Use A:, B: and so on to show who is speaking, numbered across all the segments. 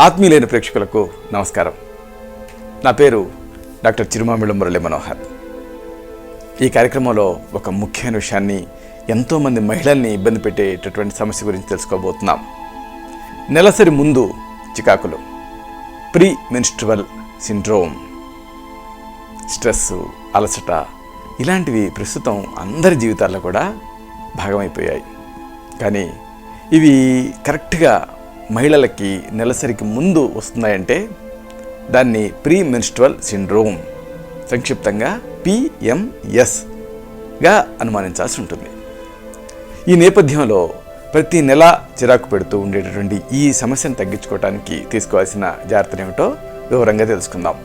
A: ఆత్మీయులైన ప్రేక్షకులకు నమస్కారం. నా పేరు డాక్టర్ చిరుమామిళ్ళ మురళీ మనోహర్. ఈ కార్యక్రమంలో ఒక ముఖ్యమైన విషయాన్ని, ఎంతోమంది మహిళల్ని ఇబ్బంది పెట్టేటటువంటి సమస్య గురించి తెలుసుకోబోతున్నాం. నెలసరి ముందు చికాకులు, ప్రీ మెన్స్ట్రువల్ సిండ్రోమ్, స్ట్రెస్, అలసట ఇలాంటివి ప్రస్తుతం అందరి జీవితాల్లో కూడా భాగమైపోయాయి. కానీ ఇవి కరెక్ట్గా మహిళలకి నెలసరికి ముందు వస్తున్నాయంటే దాన్ని ప్రీ మెన్స్ట్రువల్ సిండ్రోమ్, సంక్షిప్తంగా PMSగా అనుమానించాల్సి ఉంటుంది. ఈ నేపథ్యంలో ప్రతి నెల చిరాకు పెడుతూ ఉండేటటువంటి ఈ సమస్యను తగ్గించుకోవడానికి తీసుకోవాల్సిన జాగ్రత్తలు ఏమిటో వివరంగా తెలుసుకుందాం.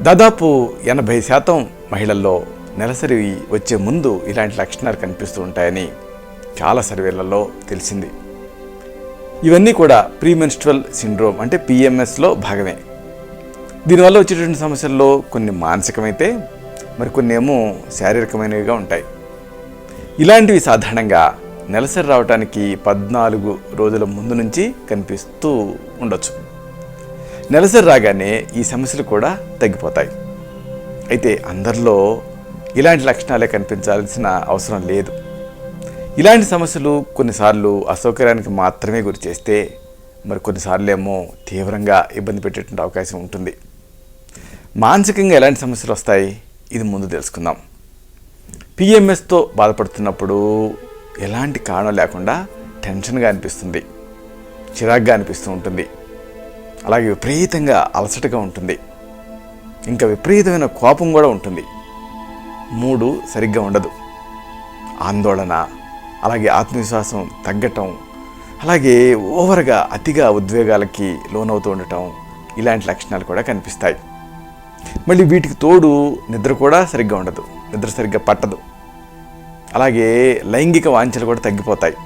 A: దాదాపు 80% మహిళల్లో నెలసరి వచ్చే ముందు ఇలాంటి లక్షణాలు కనిపిస్తూ ఉంటాయని చాలా సర్వేలలో తెలిసింది. ఇవన్నీ కూడా ప్రీ మెన్స్ట్రువల్ సిండ్రోమ్ అంటే PMSలో భాగమే. దీనివల్ల వచ్చేటువంటి సమస్యల్లో కొన్ని మానసికమైతే మరికొన్ని ఏమో శారీరకమైనవిగా ఉంటాయి. ఇలాంటివి సాధారణంగా నెలసరి రావడానికి 14 రోజుల ముందు నుంచి కనిపిస్తూ ఉండొచ్చు. నెలసరి రాగానే ఈ సమస్యలు కూడా తగ్గిపోతాయి. అయితే అందరిలో ఇలాంటి లక్షణాలే కనిపించాల్సిన అవసరం లేదు. ఇలాంటి సమస్యలు కొన్నిసార్లు అసౌకర్యానికి మాత్రమే గురి చేస్తే మరి కొన్నిసార్లు ఏమో తీవ్రంగా ఇబ్బంది పెట్టేటువంటి అవకాశం ఉంటుంది. మానసికంగా ఎలాంటి సమస్యలు వస్తాయి, ఇది ముందు తెలుసుకుందాం. PMSతో బాధపడుతున్నప్పుడు ఎలాంటి కారణం లేకుండా టెన్షన్గా అనిపిస్తుంది, చిరాగ్గా అనిపిస్తూ ఉంటుంది, అలాగే విపరీతంగా అలసటగా ఉంటుంది, ఇంకా విపరీతమైన కోపం కూడా ఉంటుంది, మూడు సరిగ్గా ఉండదు, ఆందోళన, అలాగే ఆత్మవిశ్వాసం తగ్గటం, అలాగే ఓవర్గా అతిగా ఉద్వేగాలకి లోనవుతూ ఉండటం, ఇలాంటి లక్షణాలు కూడా కనిపిస్తాయి. మళ్ళీ వీటికి తోడు నిద్ర కూడా సరిగ్గా ఉండదు, నిద్ర సరిగ్గా పట్టదు, అలాగే లైంగిక వాంఛలు కూడా తగ్గిపోతాయి,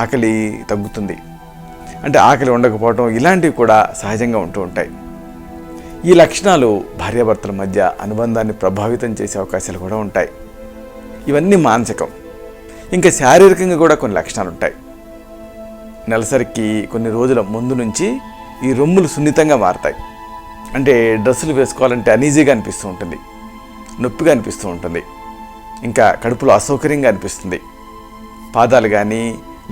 A: ఆకలి తగ్గుతుంది, అంటే ఆకలి ఉండకపోవటం ఇలాంటివి కూడా సహజంగా ఉంటూ ఉంటాయి. ఈ లక్షణాలు భార్యాభర్తల మధ్య అనుబంధాన్ని ప్రభావితం చేసే అవకాశాలు కూడా ఉంటాయి. ఇవన్నీ మానసికం. ఇంకా శారీరకంగా కూడా కొన్ని లక్షణాలు ఉంటాయి. నెలసరికి కొన్ని రోజుల ముందు నుంచి ఈ రొమ్ములు సున్నితంగా మారతాయి. అంటే డ్రెస్సులు వేసుకోవాలంటే అనీజీగా అనిపిస్తూ ఉంటుంది, నొప్పిగా అనిపిస్తూ ఉంటుంది, ఇంకా కడుపులో అసౌకర్యంగా అనిపిస్తుంది, పాదాలు కానీ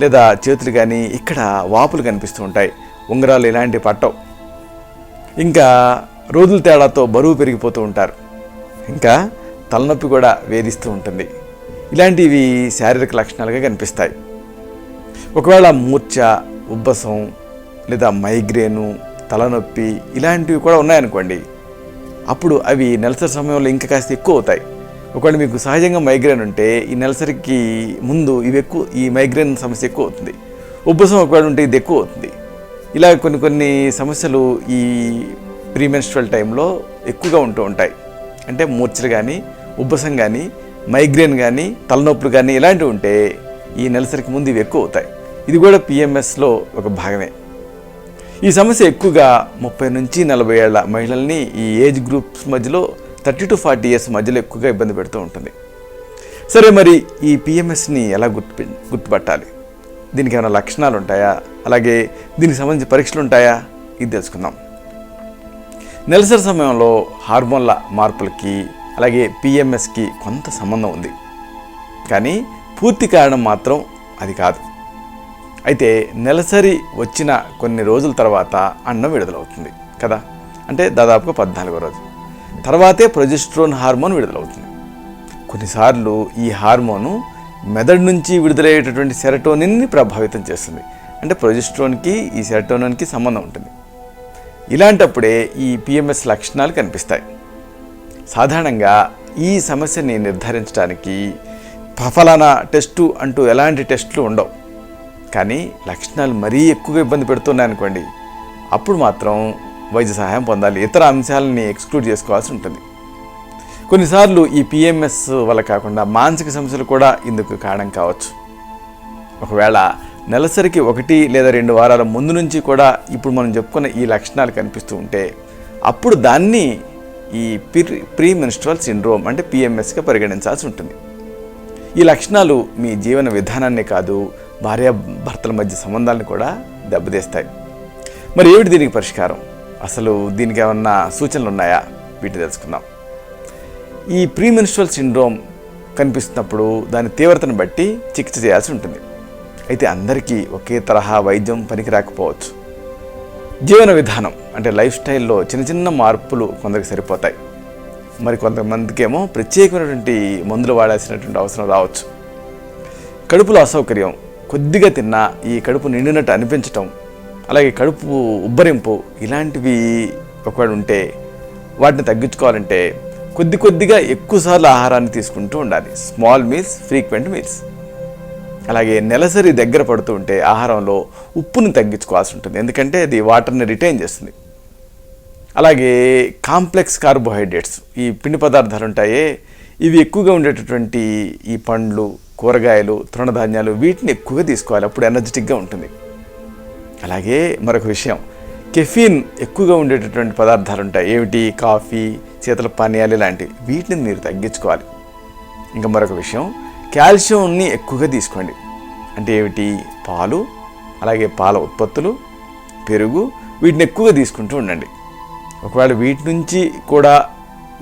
A: లేదా చేతులు కానీ ఇక్కడ వాపులు కనిపిస్తూ ఉంటాయి, ఉంగరాలు ఇలాంటివి పట్టవు, ఇంకా రోజుల తేడాతో బరువు పెరిగిపోతూ ఉంటారు, ఇంకా తలనొప్పి కూడా వేధిస్తూ ఉంటుంది. ఇలాంటివి శారీరక లక్షణాలుగా కనిపిస్తాయి. ఒకవేళ మూర్ఛ, ఉబ్బసం లేదా మైగ్రేను, తలనొప్పి ఇలాంటివి కూడా ఉన్నాయనుకోండి, అప్పుడు అవి నెలసరి సమయంలో ఇంకా కాస్త ఎక్కువ అవుతాయి. ఒకవేళ మీకు సహజంగా మైగ్రేన్ ఉంటే ఈ నెలసరికి ముందు ఈ మైగ్రేన్ సమస్య ఎక్కువ అవుతుంది. ఉబ్బసం ఒకవేళ ఉంటే ఇది ఎక్కువ అవుతుంది. ఇలా కొన్ని సమస్యలు ఈ ప్రీమెన్స్ట్రువల్ టైంలో ఎక్కువగా ఉంటూ ఉంటాయి. అంటే మూర్ఛలు కానీ, ఉబ్బసం కానీ, మైగ్రేన్ కానీ, తలనొప్పులు కానీ ఇలాంటివి ఉంటే ఈ నెలసరికి ముందు ఇవి ఎక్కువ అవుతాయి. ఇది కూడా PMSలో ఒక భాగమే. ఈ సమస్య ఎక్కువగా 30 నుంచి 40 ఏళ్ల మహిళల్ని ఈ ఏజ్ గ్రూప్స్ మధ్యలో 30 to 40 years మధ్యలో ఎక్కువగా ఇబ్బంది పెడుతూ ఉంటుంది. సరే, మరి ఈ PMSని ఎలా గుర్తుపట్టాలి? దీనికి ఏమైనా లక్షణాలు ఉంటాయా, అలాగే దీనికి సంబంధించి పరీక్షలు ఉంటాయా, ఇది తెలుసుకుందాం. నెలసరి సమయంలో హార్మోన్ల మార్పులకి అలాగే PMSకి కొంత సంబంధం ఉంది, కానీ పూర్తి కారణం మాత్రం అది కాదు. అయితే నెలసరి వచ్చిన కొన్ని రోజుల తర్వాత అండం విడుదలవుతుంది కదా, అంటే దాదాపుగా 14వ రోజు తర్వాతే ప్రొజెస్ట్రోన్ హార్మోన్ విడుదలవుతుంది. కొన్నిసార్లు ఈ హార్మోను మెదడు నుంచి విడుదలయ్యేటటువంటి సెరటోనిన్ని ప్రభావితం చేస్తుంది. అంటే ప్రొజెస్ట్రోన్కి ఈ సెరటోనిన్కి సంబంధం ఉంటుంది. ఇలాంటప్పుడే ఈ PMS లక్షణాలు కనిపిస్తాయి. సాధారణంగా ఈ సమస్యని నిర్ధారించడానికి ఫలానా టెస్టు అంటూ ఎలాంటి టెస్టులు ఉండవు. కానీ లక్షణాలు మరీ ఎక్కువగా ఇబ్బంది పెడుతున్నాయనుకోండి, అప్పుడు మాత్రం వైద్య సహాయం పొందాలి. ఇతర అంశాలని ఎక్స్క్లూడ్ చేసుకోవాల్సి ఉంటుంది. కొన్నిసార్లు ఈ PMS వల్ల కాకుండా మానసిక సమస్యలు కూడా ఇందుకు కారణం కావచ్చు. ఒకవేళ నెలసరికి 1 లేదా 2 వారాల ముందు నుంచి కూడా ఇప్పుడు మనం చెప్పుకున్న ఈ లక్షణాలు కనిపిస్తూ ఉంటే అప్పుడు దాన్ని ఈ ప్రీ మెన్స్ట్రువల్ సిండ్రోమ్ అంటే PMSగా పరిగణించాల్సి ఉంటుంది. ఈ లక్షణాలు మీ జీవన విధానాన్ని కాదు, భార్యాభర్తల మధ్య సంబంధాలను కూడా దెబ్బతీస్తాయి. మరి ఏమిటి దీనికి పరిష్కారం? అసలు దీనికి ఏమన్నా సూచనలు ఉన్నాయా? వీటిని తెలుసుకుందాం. ఈ ప్రీమెన్స్ట్రువల్ సిండ్రోమ్ కనిపిస్తున్నప్పుడు దాని తీవ్రతను బట్టి చికిత్స చేయాల్సి ఉంటుంది. అయితే అందరికీ ఒకే తరహా వైద్యం పనికి రాకపోవచ్చు. జీవన విధానం అంటే లైఫ్ స్టైల్లో చిన్న చిన్న మార్పులు కొందరికి సరిపోతాయి. మరి కొంతమందికేమో ప్రత్యేకమైనటువంటి మందులు వాడాల్సినటువంటి అవసరం రావచ్చు. కడుపులో అసౌకర్యం, కొద్దిగా తిన్నా ఈ కడుపు నిండినట్టు అనిపించటం, అలాగే కడుపు ఉబ్బరింపు ఇలాంటివి ఒకవేళ ఉంటే వాటిని తగ్గించుకోవాలంటే కొద్దిగా ఎక్కువసార్లు ఆహారాన్ని తీసుకుంటూ ఉండాలి. Small meals, frequent meals. అలాగే నెలసరి దగ్గర పడుతూ ఉంటే ఆహారంలో ఉప్పును తగ్గించుకోవాల్సి ఉంటుంది, ఎందుకంటే అది వాటర్ని రిటైన్ చేస్తుంది. అలాగే కాంప్లెక్స్ కార్బోహైడ్రేట్స్, ఈ పిండి పదార్థాలు ఉంటాయే, ఇవి ఎక్కువగా ఉండేటటువంటి ఈ పండ్లు, కూరగాయలు, తృణధాన్యాలు వీటిని ఎక్కువగా తీసుకోవాలి, అప్పుడు ఎనర్జెటిక్గా ఉంటుంది. అలాగే మరొక విషయం, కెఫీన్ ఎక్కువగా ఉండేటటువంటి పదార్థాలు ఉంటాయి, ఏమిటి, కాఫీ, శీతల పానీయాలు ఇలాంటివి, వీటిని మీరు తగ్గించుకోవాలి. ఇంకా మరొక విషయం, కాల్షియంని ఎక్కువగా తీసుకోండి. అంటే ఏమిటి, పాలు, అలాగే పాల ఉత్పత్తులు, పెరుగు, వీటిని ఎక్కువగా తీసుకుంటూ ఉండండి. ఒకవేళ వీటి నుంచి కూడా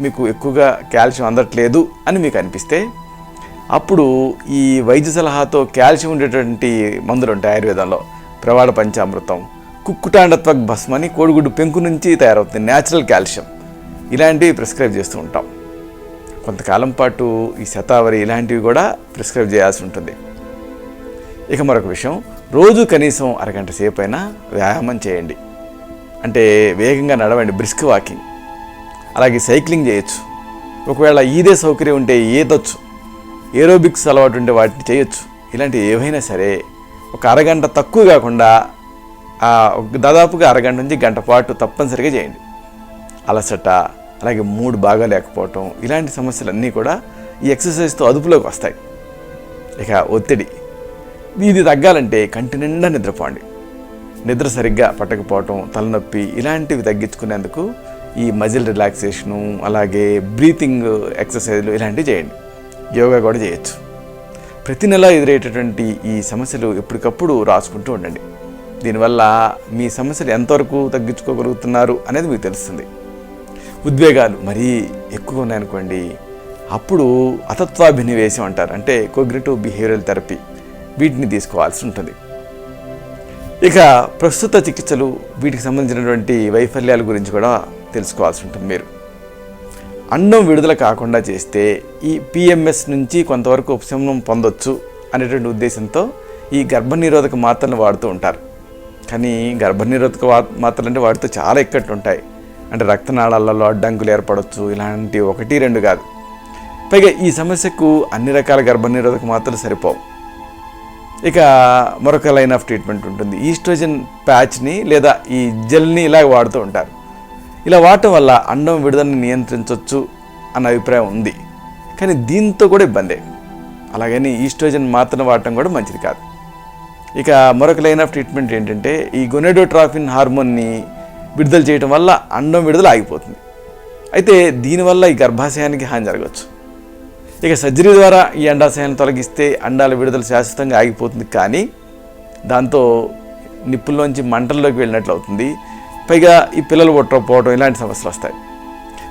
A: మీకు ఎక్కువగా కాల్షియం అందట్లేదు అని మీకు అనిపిస్తే అప్పుడు ఈ వైద్య సలహాతో కాల్షియం ఉండేటువంటి మందులు ఉంటాయి ఆయుర్వేదంలో. ప్రవాళ పంచామృతం, కుక్కుటాండత్వక్ భస్మ అని కోడిగుడ్డు పెంకు నుంచి తయారవుతుంది న్యాచురల్ కాల్షియం, ఇలాంటివి ప్రిస్క్రైబ్ చేస్తూ ఉంటాం. కొంతకాలం పాటు ఈ శతావరి ఇలాంటివి కూడా ప్రిస్క్రైబ్ చేయాల్సి ఉంటుంది. ఇక మరొక విషయం, రోజు కనీసం అరగంట సేపు అయినా వ్యాయామం చేయండి. అంటే వేగంగా నడవండి, బ్రిస్క్ వాకింగ్. అలాగే సైక్లింగ్ చేయొచ్చు. ఒకవేళ ఈదే సౌకర్యం ఉంటే ఈదొచ్చు, ఏరోబిక్స్ అలవాటు ఉంటే వాటిని చేయొచ్చు. ఇలాంటివి ఏవైనా సరే ఒక అరగంట తక్కువ కాకుండా దాదాపుగా అరగంట నుంచి గంట పాటు తప్పనిసరిగా చేయండి. అలసట, అలాగే మూడ్ బాగా లేకపోవటం, ఇలాంటి సమస్యలన్నీ కూడా ఈ ఎక్సర్సైజ్తో అదుపులోకి వస్తాయి. ఇక ఒత్తిడి, ఇది తగ్గాలంటే కంటి నిండా నిద్రపోండి. నిద్ర సరిగ్గా పట్టకపోవటం, తలనొప్పి ఇలాంటివి తగ్గించుకునేందుకు ఈ మజిల్ రిలాక్సేషను, అలాగే బ్రీతింగ్ ఎక్సర్సైజ్లు ఇలాంటివి చేయండి. యోగా కూడా చేయొచ్చు. ప్రతి నెల ఎదురయ్యేటటువంటి ఈ సమస్యలు ఎప్పటికప్పుడు రాసుకుంటూ ఉండండి. దీనివల్ల మీ సమస్యలు ఎంతవరకు తగ్గించుకోగలుగుతున్నారు అనేది మీకు తెలుస్తుంది. ఉద్వేగాలు మరీ ఎక్కువగా ఉన్నాయనుకోండి, అప్పుడు అతత్వాభినివేశం అంటారు, అంటే కోగ్నిటివ్ బిహేవియరల్ థెరపీ, వీటిని తీసుకోవాల్సి ఉంటుంది. ఇక ప్రస్తుత చికిత్సలు, వీటికి సంబంధించినటువంటి వైఫల్యాల గురించి కూడా తెలుసుకోవాల్సి ఉంటుంది. మీరు అండం విడుదల కాకుండా చేస్తే ఈ పిఎంఎస్ నుంచి కొంతవరకు ఉపశమనం పొందొచ్చు అనేటువంటి ఉద్దేశంతో ఈ గర్భనిరోధక మాత్రలను వాడుతూ ఉంటారు. కానీ గర్భనిరోధక మాత్రలు అంటే వాటితో చాలా ఇక్కట్లు ఉంటాయి. అంటే రక్తనాళాలలో అడ్డంకులు ఏర్పడవచ్చు, ఇలాంటి 1-2 కాదు. పైగా ఈ సమస్యకు అన్ని రకాల గర్భనిరోధక మాత్రలు సరిపోవు. ఇక మరొక లైన్ ఆఫ్ ట్రీట్మెంట్ ఉంటుంది. ఈస్ట్రోజన్ ప్యాచ్ని లేదా ఈ జెల్ని ఇలా వాడుతూ ఉంటారు. ఇలా వాడటం వల్ల అండం విడుదలని నియంత్రించవచ్చు అన్న అభిప్రాయం ఉంది. కానీ దీంతో కూడా ఇబ్బందే. అలాగని ఈస్ట్రోజన్ మాత్రం వాడటం కూడా మంచిది కాదు. ఇక మరొక లైన్ ఆఫ్ ట్రీట్మెంట్ ఏంటంటే ఈ గొనాడోట్రోపిన్ హార్మోన్ని విడుదల చేయడం వల్ల అండం విడుదల ఆగిపోతుంది. అయితే దీనివల్ల ఈ గర్భాశయానికి హాని జరగవచ్చు. ఇక సర్జరీ ద్వారా ఈ అండాశయాన్ని తొలగిస్తే అండాల విడుదల శాశ్వతంగా ఆగిపోతుంది. కానీ దాంతో నిప్పుల్లోంచి మంటల్లోకి వెళ్ళినట్లు అవుతుంది. పైగా ఈ పిల్లలు పుట్టకపోవడం ఇలాంటి సమస్యలు వస్తాయి.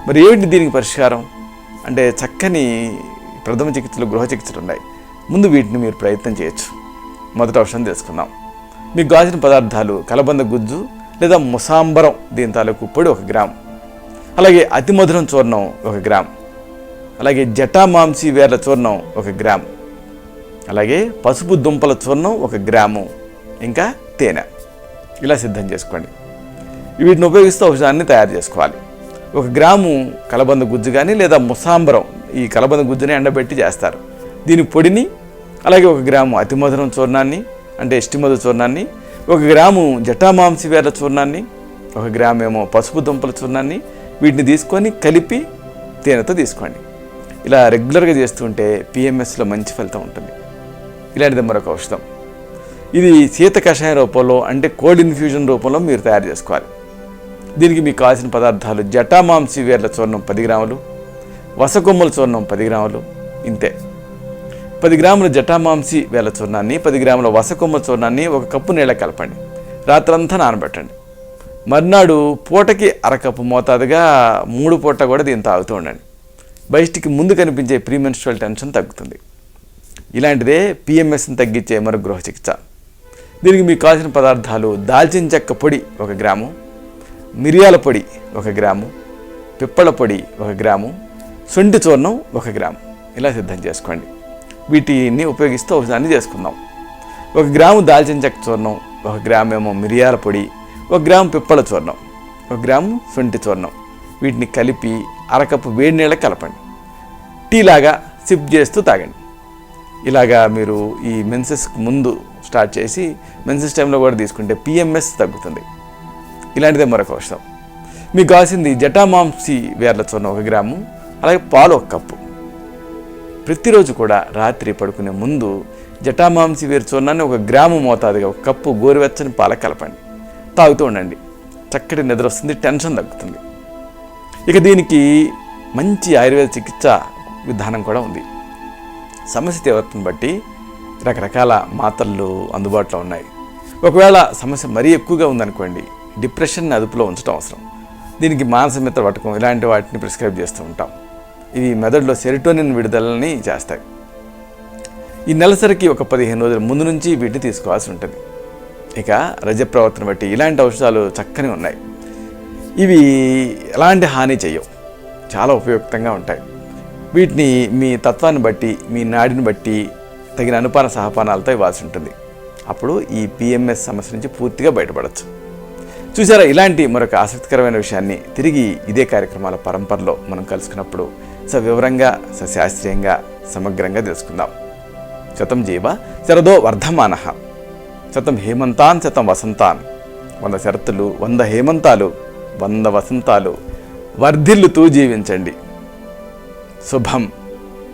A: మరి ఏమిటి దీనికి పరిష్కారం అంటే చక్కని ప్రథమ చికిత్సలు, గృహ చికిత్సలు ఉన్నాయి. ముందు వీటిని మీరు ప్రయత్నం చేయొచ్చు. మొదటి ఔషధం తెలుసుకుందాం. మీకు కావాల్సిన పదార్థాలు కలబంద గుజ్జు లేదా ముసాంబరం, దీని తాలూకు పొడి 1 గ్రామ్, అలాగే అతి మధురం చూర్ణం 1 గ్రామ్, అలాగే జటామాంసి వేర్ల చూర్ణం 1 గ్రామ్, అలాగే పసుపు దుంపల చూర్ణం 1 గ్రాము, ఇంకా తేనె. ఇలా సిద్ధం చేసుకోండి. వీటిని ఉపయోగిస్తూ ఔషధాన్ని తయారు చేసుకోవాలి. 1 గ్రాము కలబంద గుజ్జు కానీ లేదా ముసాంబరం, ఈ కలబంద గుజ్జుని ఎండబెట్టి చేస్తారు. దీని పొడిని, అలాగే 1 గ్రాము అతి మధురం చూర్ణాన్ని అంటే ఎస్టిమధు చూర్ణాన్ని, 1 గ్రాము జటామాంసి వేర్ల చూర్ణాన్ని, 1 గ్రాము ఏమో పసుపు దుంపల చూర్ణాన్ని, వీటిని తీసుకొని కలిపి తేనెతో తీసుకోండి. ఇలా రెగ్యులర్గా చేస్తుంటే పిఎంఎస్లో మంచి ఫలితం ఉంటుంది. ఇలాంటిది మరొక ఔషధం. ఇది శీత కషాయం రూపంలో అంటే కోల్డ్ ఇన్ఫ్యూజన్ రూపంలో మీరు తయారు చేసుకోవాలి. దీనికి మీకు కావాల్సిన పదార్థాలు జటామాంసి వేర్ల చూర్ణం 10 గ్రాములు, వసకొమ్మల చూర్ణం 10 గ్రాములు, ఇంతే. 10 గ్రాముల జటామాంసి వేర్ల చూర్ణాన్ని, 10 గ్రాముల వసకొమ్మల చూర్ణాన్ని 1 కప్పు నీళ్ళ కలపండి. రాత్రంతా నానబెట్టండి. మర్నాడు పూటకి అరకప్పు మోతాదుగా 3 పూట కూడా దీన్ని తాగుతూ ఉండండి. బయటికి ముందు కనిపించే ప్రీమెన్స్ట్రువల్ టెన్షన్ తగ్గుతుంది. ఇలాంటిదే పిఎంఎస్ని తగ్గించే మరో గృహ చికిత్స. దీనికి మీకు కావాల్సిన పదార్థాలు: దాల్చిన చెక్క పొడి 1 గ్రాము, మిరియాల పొడి 1 గ్రాము, పిప్పల పొడి 1 గ్రాము, శొంఠి చూర్ణం 1 గ్రాము. ఇలా సిద్ధం చేసుకోండి. వీటిని ఉపయోగిస్తూ ఔషధాన్ని చేసుకుందాం. 1 గ్రాము దాల్చిన చెక్క చూర్ణం, 1 గ్రాము ఏమో మిరియాల పొడి, 1 గ్రాము పిప్పల చూర్ణం, 1 గ్రాము శొంఠి చూర్ణం. వీటిని కలిపి అరకప్పు వేడి నీళ్ళకి కలపండి. టీలాగా సిప్ చేస్తూ తాగండి. ఇలాగా మీరు ఈ మెన్సెస్కి ముందు స్టార్ట్ చేసి మెన్సెస్ టైంలో కూడా తీసుకుంటే పిఎంఎస్ తగ్గుతుంది. ఇలాంటిదే మరొక ఔషధం. మీకు కావాల్సింది జటామాంసి వేర్ల చూర్ణం 1 గ్రాము, అలాగే పాలు 1 కప్పు. ప్రతిరోజు కూడా రాత్రి పడుకునే ముందు జటామాంసి వేరు చూర్ణాన్ని 1 గ్రాము మోతాదుగా 1 కప్పు గోరువెచ్చని పాలకు కలపండి. తాగుతూ ఉండండి. చక్కటి నిద్ర వస్తుంది, టెన్షన్ తగ్గుతుంది. ఇక దీనికి మంచి ఆయుర్వేద చికిత్స విధానం కూడా ఉంది. సమస్య తీవ్రతను బట్టి రకరకాల మాత్రలు అందుబాటులో ఉన్నాయి. ఒకవేళ సమస్య మరీ ఎక్కువగా ఉందనుకోండి, డిప్రెషన్ని అదుపులో ఉంచడం అవసరం. దీనికి మానసమిత్ర పట్టకం ఇలాంటి వాటిని ప్రిస్క్రైబ్ చేస్తూ ఉంటాం. ఇవి మెదడులో సెరోటోనిన్ విడుదలని చేస్తాయి. ఈ నెలసరికి ఒక 15 రోజుల ముందు నుంచి వీటిని తీసుకోవాల్సి ఉంటుంది. ఇక రజ ప్రవర్తన బట్టి ఇలాంటి ఔషధాలు చక్కని ఉన్నాయి. ఇవి ఎలాంటి హాని చేయవు, చాలా ఉపయుక్తంగా ఉంటాయి. వీటిని మీ తత్వాన్ని బట్టి, మీ నాడిని బట్టి తగిన అనుపాన సహపానాలతో ఇవ్వాల్సి ఉంటుంది. అప్పుడు ఈ పిఎంఎస్ సమస్య నుంచి పూర్తిగా బయటపడవచ్చు. చూసారా, ఇలాంటి మరొక ఆసక్తికరమైన విషయాన్ని తిరిగి ఇదే కార్యక్రమాల పరంపరలో మనం కలుసుకున్నప్పుడు సవివరంగా, సశాస్త్రీయంగా, సమగ్రంగా తెలుసుకుందాం. శతం జీవ శరదో వర్ధమానః, శతం హేమంతాన్ శతం వసంతాన్. 100 శరత్తులు, 100 హేమంతాలు, 100 వసంతాలు వర్ధిల్లుతూ జీవించండి. శుభం.